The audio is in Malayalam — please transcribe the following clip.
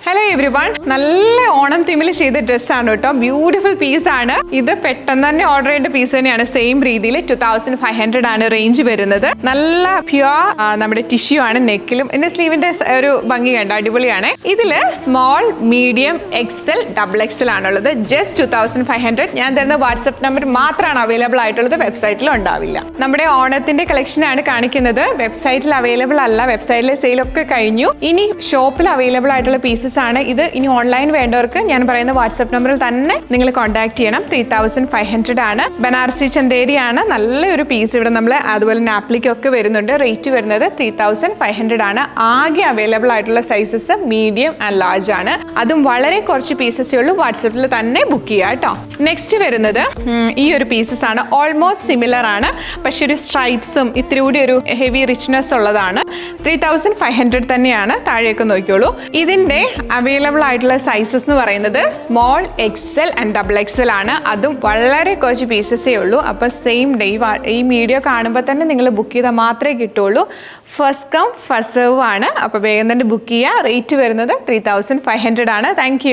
ഹലോ എവ്രിവൺ, നല്ല ഓണം തീമിൽ ചെയ്ത ഡ്രസ്സാണ് കേട്ടോ. ബ്യൂട്ടിഫുൾ പീസാണ് ഇത്. പെട്ടെന്ന് തന്നെ ഓർഡർ ചെയ്യേണ്ട പീസ് തന്നെയാണ്. സെയിം രീതിയിൽ 2500 ആണ് റേഞ്ച് വരുന്നത്. നല്ല പ്യുവർ നമ്മുടെ ടിഷ്യൂ ആണ്. നെക്കിലും ഇതിന്റെ സ്ലീവിന്റെ ഒരു ഭംഗി കണ്ട അടിപൊളിയാണ്. ഇതില് small, medium, XL, double XL ആണുള്ളത്. ജസ്റ്റ് 2500. ഞാൻ തരുന്ന വാട്സ്ആപ്പ് നമ്പർ മാത്രമാണ് അവൈലബിൾ ആയിട്ടുള്ളത്. വെബ്സൈറ്റിൽ ഉണ്ടാവില്ല. നമ്മുടെ ഓണത്തിന്റെ കളക്ഷൻ ആണ് കാണിക്കുന്നത്. വെബ്സൈറ്റിൽ അവൈലബിൾ അല്ല. വെബ്സൈറ്റിലെ സെയിലൊക്കെ കഴിഞ്ഞു. ഇനി ഷോപ്പിൽ അവൈലബിൾ ആയിട്ടുള്ള പീസസ് ആണ് ഇത്. ഇനി ഓൺലൈൻ വേണ്ടവർക്ക് ഞാൻ പറയുന്ന വാട്സ്ആപ്പ് നമ്പറിൽ തന്നെ നിങ്ങൾ കോൺടാക്ട് ചെയ്യണം. 3500 ആണ്. ബനാറസി ചന്തേരി ആണ്. നല്ലൊരു പീസ് ഇവിടെ നമ്മൾ അതുപോലെ നാപ്ലിക്കൊക്കെ വരുന്നുണ്ട്. റേറ്റ് വരുന്നത് 3500 ആണ്. ആകെ അവൈലബിൾ ആയിട്ടുള്ള സൈസസ് മീഡിയം ആൻഡ് ലാർജ് ആണ്. അതും വളരെ കുറച്ച് പീസസേ ഉള്ളൂ. വാട്സപ്പിൽ തന്നെ ബുക്ക് ചെയ്യുക കേട്ടോ. നെക്സ്റ്റ് വരുന്നത് ഈ ഒരു പീസസ് ആണ്. ഓൾമോസ്റ്റ് സിമിലർ ആണ്, പക്ഷെ ഒരു സ്ട്രൈപ്സും ഇത്തിരി കൂടി ഒരു ഹെവി റിച്ച്നെസ് ഉള്ളതാണ്. 3500 തന്നെയാണ്. താഴേക്ക് നോക്കിയോളൂ. ഇതിന്റെ അവൈലബിൾ ആയിട്ടുള്ള സൈസസ് എന്ന് പറയുന്നത് small, Excel and double XL ആണ്. അതും വളരെ കുറച്ച് പീസസേ ഉള്ളൂ. അപ്പോൾ സെയിം ഡേ ഈ വീഡിയോ കാണുമ്പോൾ തന്നെ നിങ്ങൾ ബുക്ക് ചെയ്താൽ മാത്രമേ കിട്ടുള്ളൂ. ഫസ്റ്റ് കം ഫസ്റ്റ് സെർവ് ആണ്. അപ്പോൾ വേഗം തന്നെ ബുക്ക് ചെയ്യുക. റേറ്റ് വരുന്നത് 3500 ആണ്. താങ്ക്